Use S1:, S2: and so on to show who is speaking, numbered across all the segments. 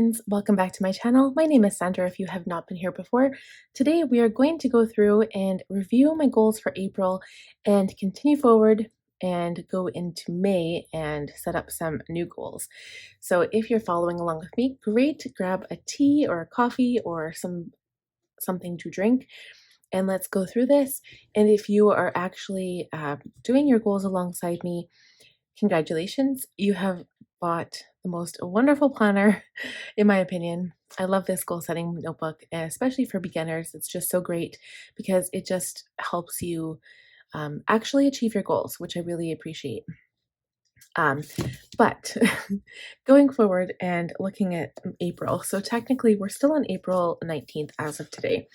S1: friends, welcome back to my channel. My name is Sandra if you have not been here before. Today we are going to go through and review my goals for April and continue forward and go into May and set up some new goals. So if you're following along with me, great, grab a tea or a coffee or something to drink and let's go through this. And if you are actually doing your goals alongside me, congratulations, you have bought the most wonderful planner, in my opinion. I love this goal setting notebook, especially for beginners. It's just so great because it just helps you actually achieve your goals, which I really appreciate. But going forward and looking at April, so technically we're still on April 19th as of today.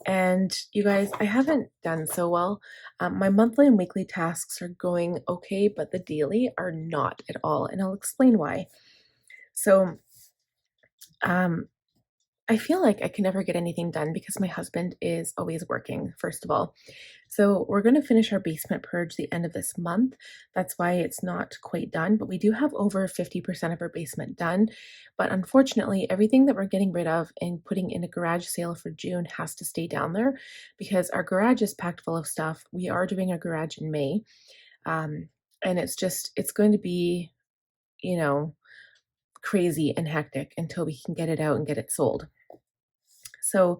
S1: And you guys, I haven't done so well. My monthly and weekly tasks are going okay, but the daily are not at all. And I'll explain why. So, I feel like I can never get anything done because my husband is always working, first of all. So we're going to finish our basement purge the end of this month. That's why it's not quite done, but we do have over 50% of our basement done. But unfortunately, everything that we're getting rid of and putting in a garage sale for June has to stay down there because our garage is packed full of stuff. We are doing our garage in May. And it's going to be, you know, crazy and hectic until we can get it out and get it sold. So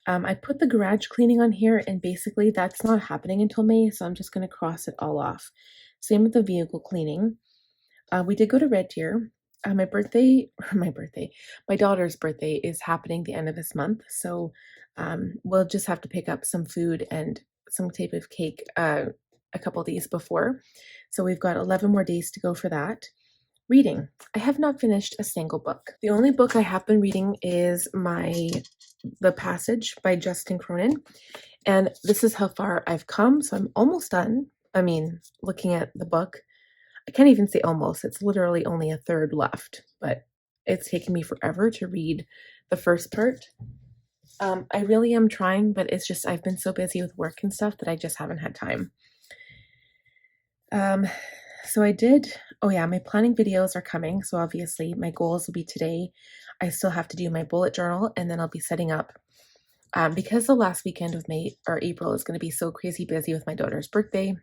S1: I put the garage cleaning on here and basically that's not happening until May, so I'm just going to cross it all off. Same with the vehicle cleaning. We did go to Red Deer. My daughter's birthday is happening the end of this month, so we'll just have to pick up some food and some type of cake a couple days before. So we've got 11 more days to go for that. Reading. I have not finished a single book. The only book I have been reading is The Passage by Justin Cronin, and this is how far I've come, so I'm almost done. I mean, looking at the book, I can't even say almost, it's literally only a third left, but it's taken me forever to read the first part. I really am trying, but it's just I've been so busy with work and stuff that I just haven't had time. So I did, oh yeah, my planning videos are coming. So obviously my goals will be today. I still have to do my bullet journal and then I'll be setting up, because the last weekend of May or April is going to be so crazy busy with my daughter's birthday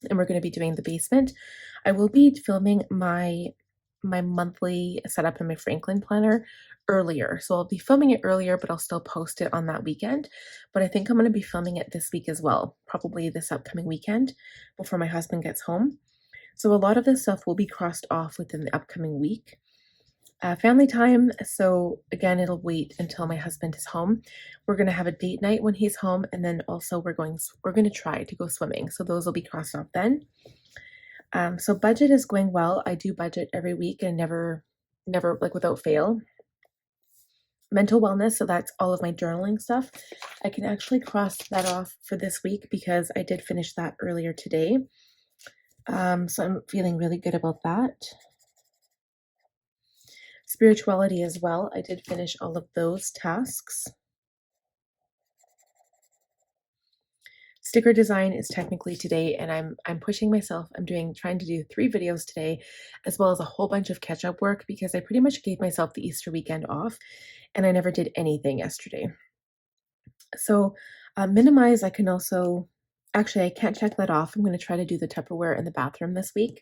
S1: and we're going to be doing the basement. I will be filming my monthly setup in my Franklin planner earlier. So I'll be filming it earlier, but I'll still post it on that weekend. But I think I'm going to be filming it this week as well, probably this upcoming weekend before my husband gets home. So a lot of this stuff will be crossed off within the upcoming week. Family time, so again, it'll wait until my husband is home. We're going to have a date night when he's home, and then also we're going to try to go swimming. So those will be crossed off then. So budget is going well. I do budget every week and never like without fail. Mental wellness, so that's all of my journaling stuff. I can actually cross that off for this week because I did finish that earlier today. So I'm feeling really good about that. Spirituality as well. I did finish all of those tasks. Sticker design is technically today, and I'm pushing myself. I'm trying to do 3 videos today, as well as a whole bunch of catch-up work because I pretty much gave myself the Easter weekend off, and I never did anything yesterday. So minimize, I can also. Actually, I can't check that off. I'm going to try to do the Tupperware in the bathroom this week.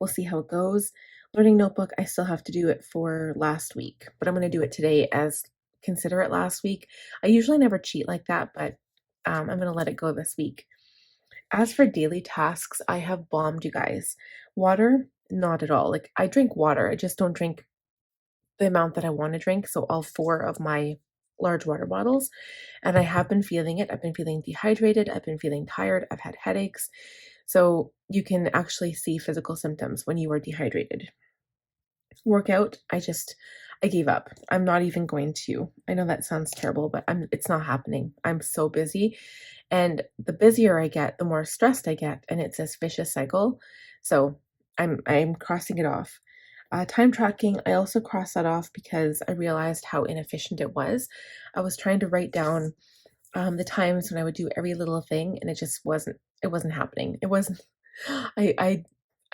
S1: We'll see how it goes. Learning notebook, I still have to do it for last week, but I'm going to do it today as consider it last week. I usually never cheat like that, but I'm going to let it go this week. As for daily tasks, I have bombed, you guys. Water, not at all. Like I drink water. I just don't drink the amount that I want to drink. So all 4 of my large water bottles, and I have been feeling it. I've been feeling dehydrated. I've been feeling tired. I've had headaches. So you can actually see physical symptoms when you are dehydrated. Workout, I gave up. I'm not even going to. I know that sounds terrible, but it's not happening. I'm so busy, and the busier I get, the more stressed I get, and it's this vicious cycle. So I'm crossing it off. Time tracking, I also crossed that off because I realized how inefficient it was. I was trying to write down the times when I would do every little thing, and it wasn't happening. It wasn't, I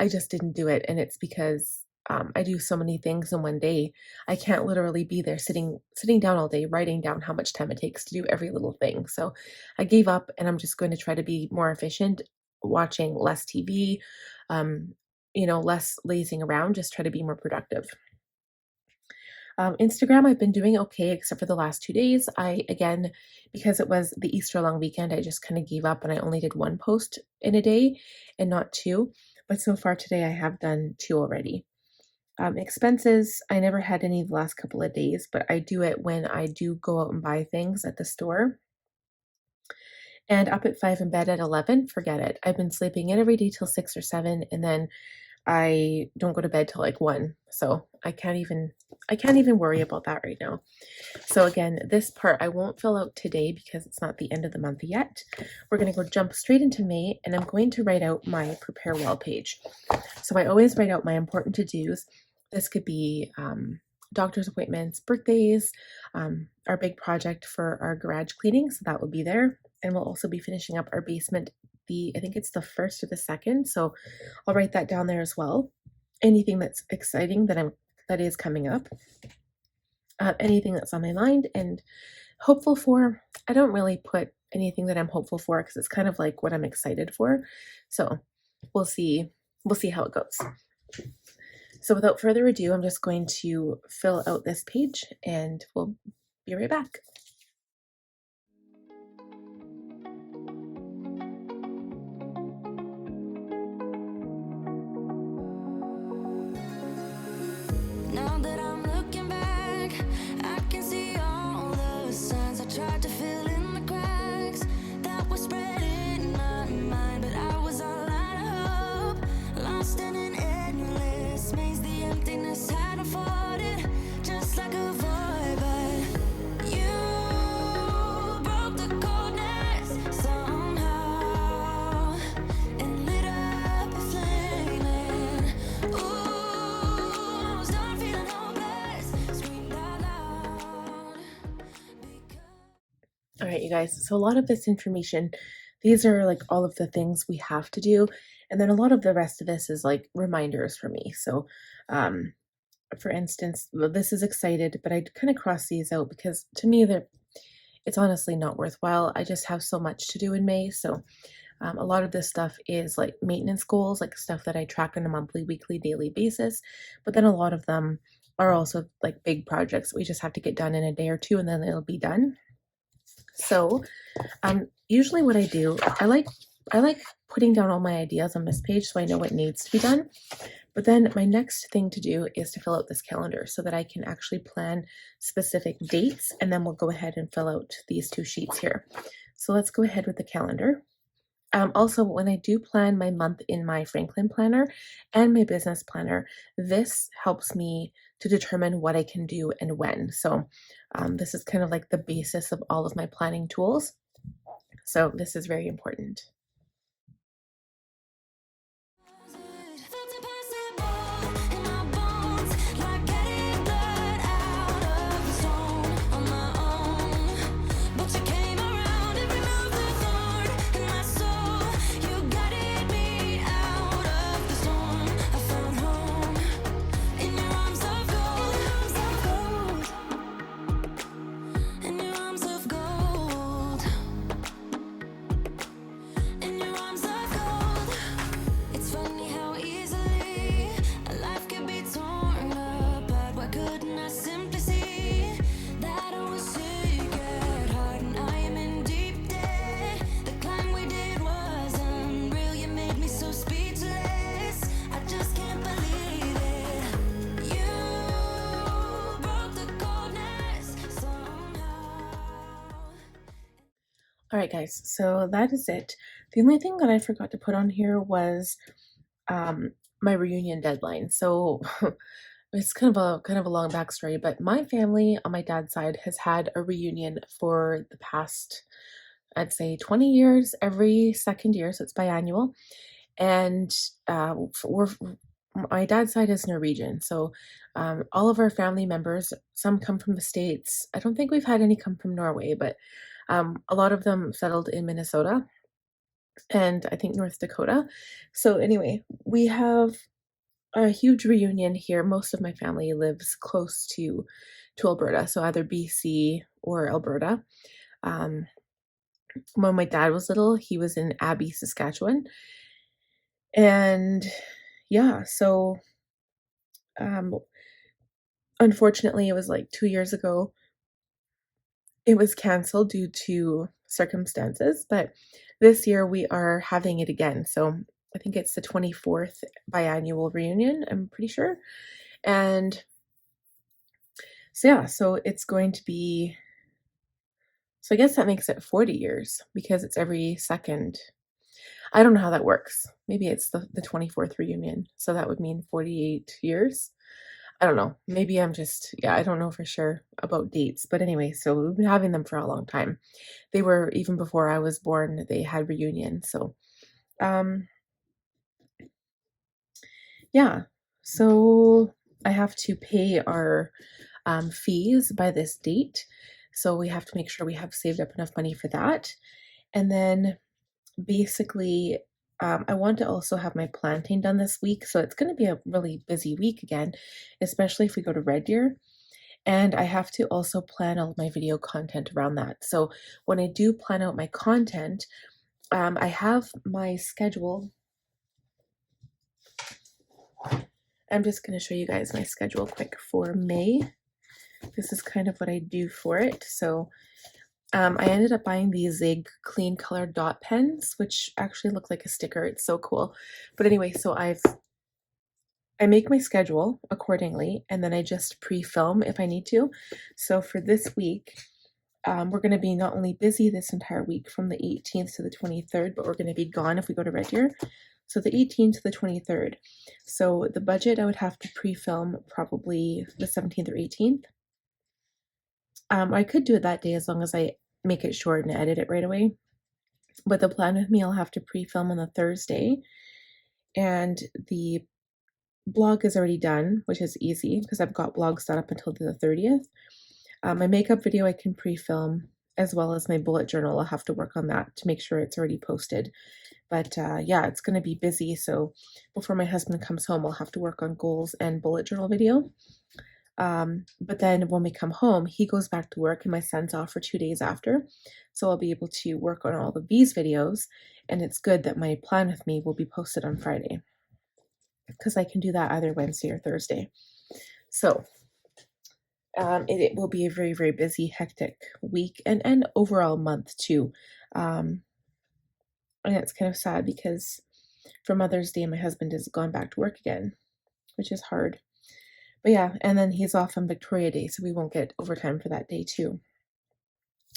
S1: just didn't do it. And it's because I do so many things in one day. I can't literally be there sitting down all day writing down how much time it takes to do every little thing. So I gave up and I'm just going to try to be more efficient, watching less TV, um, less lazing around, just try to be more productive. Instagram, I've been doing okay except for the last 2 days. Again, because it was the Easter long weekend, I just kind of gave up and I only did one post in a day and not two. But so far today, I have done two already. Expenses, I never had any the last couple of days, but I do it when I do go out and buy things at the store. And up at 5 in bed at 11, forget it. I've been sleeping in every day till 6 or 7, and then I don't go to bed till like 1. So I can't even worry about that right now. So again, this part I won't fill out today because it's not the end of the month yet. We're going to go jump straight into May, and I'm going to write out my prepare well page. So I always write out my important to-dos. This could be doctor's appointments, birthdays, our big project for our garage cleaning, so that will be there. And we'll also be finishing up our basement, I think it's the 1st or the 2nd, so I'll write that down there as well. Anything that's exciting that is coming up, anything that's on my mind and hopeful for. I don't really put anything that I'm hopeful for because it's kind of like what I'm excited for. So we'll see how it goes. So without further ado, I'm just going to fill out this page and we'll be right back.
S2: Now that I'm looking back, I can see all the signs I tried to fill in the cracks that were spread in my mind, but I was all out of hope, lost in an endless maze. The emptiness had unfolded just like a void, but you broke the coldness somehow and lit up a flame. And ooh, I was done feeling hopeless, screamed out loud because
S1: All right, you guys. So a lot of this information, these are like all of the things we have to do. And then a lot of the rest of this is like reminders for me. So, for instance, well, this is excited, but I kind of cross these out because to me, it's honestly not worthwhile. I just have so much to do in May. So a lot of this stuff is like maintenance goals, like stuff that I track on a monthly, weekly, daily basis. But then a lot of them are also like big projects we just have to get done in a day or two and then it'll be done. So usually what I do, I like putting down all my ideas on this page so I know what needs to be done. But then my next thing to do is to fill out this calendar so that I can actually plan specific dates, and then we'll go ahead and fill out these 2 sheets here. So let's go ahead with the calendar. Also, when I do plan my month in my Franklin planner and my business planner, this helps me to determine what I can do and when. So this is kind of like the basis of all of my planning tools. So this is very important.
S2: felt impossible in my bones, like getting blood out of the stone on my own. But you came around and removed the thorn in my soul. You guided me out of the storm. I found home in your arms of gold, in your arms of gold, in your arms of gold. It's funny how easily a life can be torn apart. Why couldn't I simply see that I was sick at heart and I am in deep debt? The climb we did was unreal. You made me so speechless. I just can't believe it. You broke the coldness somehow.
S1: All right, guys, so that is it. The only thing that I forgot to put on here was my reunion deadline. So it's kind of a long backstory, but my family on my dad's side has had a reunion for the past, I'd say, 20 years, every second year, so it's biannual. And my dad's side is Norwegian, so all of our family members, some come from the States. I don't think we've had any come from Norway, but a lot of them settled in Minnesota and I think North Dakota. So anyway, we have a huge reunion here. Most of my family lives close to Alberta, so either BC or Alberta. Um, when my dad was little, he was in Abbey, Saskatchewan, and yeah, so um, unfortunately, it was like 2 years ago. It was canceled due to circumstances, but this year we are having it again. So I think it's the 24th biannual reunion, I'm pretty sure. And so yeah, so it's going to be, so I guess that makes it 40 years because it's every second. I don't know how that works. Maybe it's the 24th reunion. So that would mean 48 years. I don't know. Maybe I'm just, yeah, I don't know for sure about dates. But anyway, so we've been having them for a long time. They were, even before I was born, they had reunions. So, um, yeah. So I have to pay our fees by this date. So we have to make sure we have saved up enough money for that. And then basically, I want to also have my planting done this week. So it's going to be a really busy week again, especially if we go to Red Deer. And I have to also plan all my video content around that. So when I do plan out my content, I have my schedule. I'm just going to show you guys my schedule quick for May. This is kind of what I do for it. So I ended up buying these Zig clean color dot pens, which actually look like a sticker. It's so cool. But anyway, so I make my schedule accordingly, and then I just pre-film if I need to. So for this week, we're going to be not only busy this entire week from the 18th to the 23rd, but we're going to be gone if we go to Red Deer. So the 18th to the 23rd. So the budget, I would have to pre-film probably the 17th or 18th. I could do it that day as long as I make it short and edit it right away. But the plan with me, I'll have to pre-film on the Thursday. And the blog is already done, which is easy because I've got blogs done up until the 30th. My makeup video I can pre-film, as well as my bullet journal. I'll have to work on that to make sure it's already posted. But yeah, it's going to be busy. So before my husband comes home, I'll have to work on goals and bullet journal video. But then when we come home, he goes back to work and my son's off for 2 days after. So I'll be able to work on all of these videos. And it's good that my plan with me will be posted on Friday, because I can do that either Wednesday or Thursday. So it will be a very, very busy, hectic week and overall month too. And it's kind of sad because for Mother's Day, my husband has gone back to work again, which is hard. But yeah, and then he's off on Victoria Day, so we won't get overtime for that day too.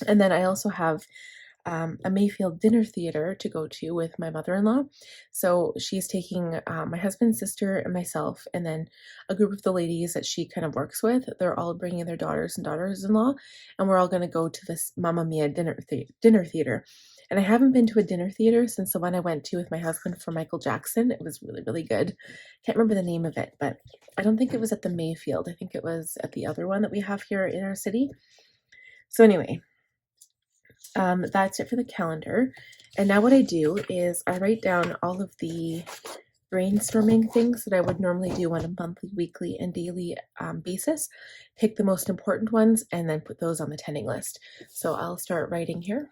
S1: And then I also have a Mayfield dinner theater to go to with my mother-in-law. So she's taking my husband's sister and myself, and then a group of the ladies that she kind of works with. They're all bringing their daughters and daughters-in-law, and we're all going to go to this Mamma Mia dinner theater. And I haven't been to a dinner theater since the one I went to with my husband for Michael Jackson. It was really, really good. Can't remember the name of it, but I don't think it was at the Mayfield. I think it was at the other one that we have here in our city. So anyway, that's it for the calendar. And now what I do is I write down all of the brainstorming things that I would normally do on a monthly, weekly, and daily basis, pick the most important ones, and then put those on the tending list. So I'll start writing here.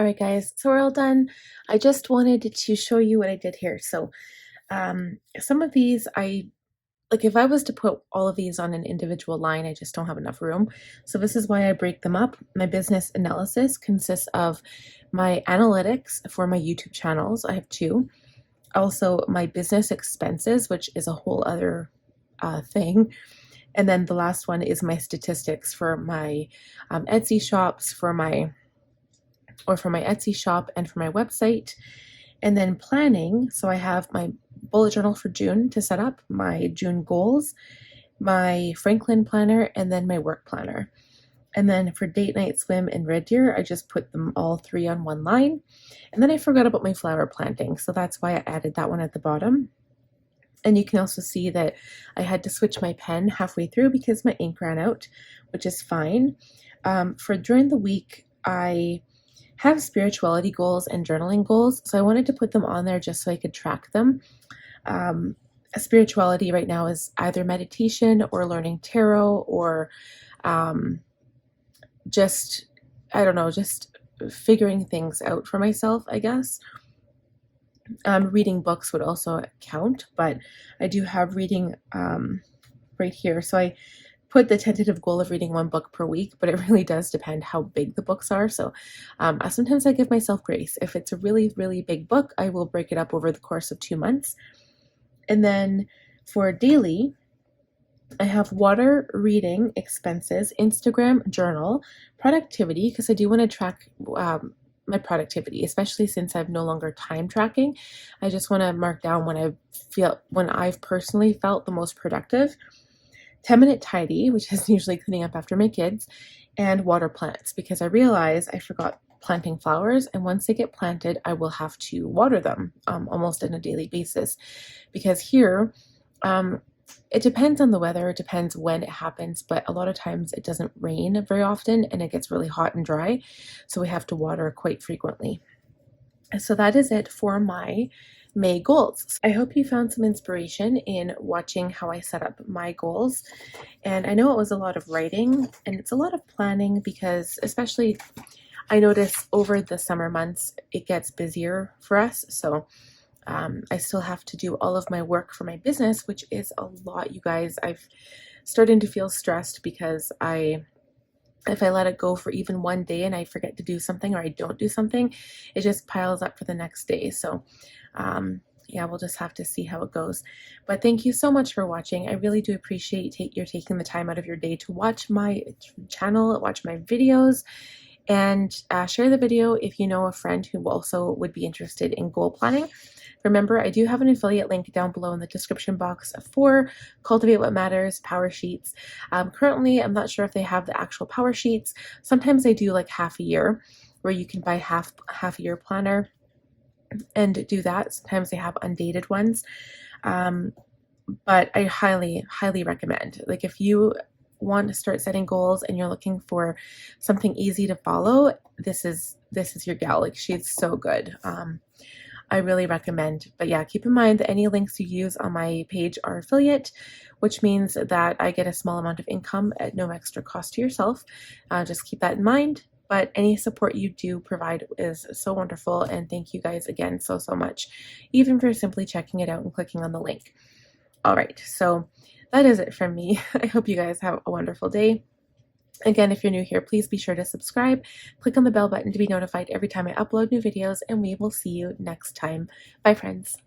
S1: All right, guys, so we're all done. I just wanted to show you what I did here. So some of these like if I was to put all of these on an individual line, I just don't have enough room. So this is why I break them up. My business analysis consists of my analytics for my YouTube channels. I have two. Also my business expenses, which is a whole other thing. And then the last one is my statistics for my Etsy shops, for my Etsy shop and for my website. And then planning, so I have my bullet journal for June to set up, my June goals, my Franklin planner, and then my work planner. And then for date night swim and Red Deer, I just put them all three on one line. And then I forgot about my flower planting, so that's why I added that one at the bottom. And you can also see that I had to switch my pen halfway through because my ink ran out, which is fine. For during the week, I have spirituality goals and journaling goals, so I wanted to put them on there just so I could track them. Spirituality right now is either meditation or learning tarot or just, I don't know, just figuring things out for myself, I guess. Reading books would also count, but I do have reading right here. So I put the tentative goal of reading one book per week, but it really does depend how big the books are. So sometimes I give myself grace. If it's a really, really big book, I will break it up over the course of 2 months. And then for daily, I have water, reading, expenses, Instagram, journal, productivity, because I do want to track my productivity, especially since I've no longer time tracking. I just want to mark down when I've personally felt the most productive. 10-minute tidy, which is usually cleaning up after my kids, and water plants, because I realize I forgot planting flowers, and once they get planted, I will have to water them almost on a daily basis, because here, it depends on the weather, it depends when it happens, but a lot of times it doesn't rain very often, and it gets really hot and dry, so we have to water quite frequently. So that is it for my May goals. I hope you found some inspiration in watching how I set up my goals. And I know it was a lot of writing and it's a lot of planning because especially I notice over the summer months, it gets busier for us. So I still have to do all of my work for my business, which is a lot, you guys. I've started to feel stressed because if I let it go for even one day and I forget to do something or I don't do something, it just piles up for the next day. So yeah, we'll just have to see how it goes. But thank you so much for watching. I really do appreciate you're taking the time out of your day to watch my channel, watch my videos, and share the video if you know a friend who also would be interested in goal planning. Remember, I do have an affiliate link down below in the description box for Cultivate What Matters Powersheets. Currently, I'm not sure if they have the actual Powersheets. Sometimes they do like half a year where you can buy half a year planner and do that. Sometimes they have undated ones. But I highly, highly recommend, like if you want to start setting goals and you're looking for something easy to follow, this is your gal. Like she's so good. I really recommend. But yeah, keep in mind that any links you use on my page are affiliate, which means that I get a small amount of income at no extra cost to yourself. Just keep that in mind. But any support you do provide is so wonderful. And thank you guys again so, so much, even for simply checking it out and clicking on the link. All right, so that is it from me. I hope you guys have a wonderful day. Again, if you're new here, please be sure to subscribe, click on the bell button to be notified every time I upload new videos, and we will see you next time. Bye, friends.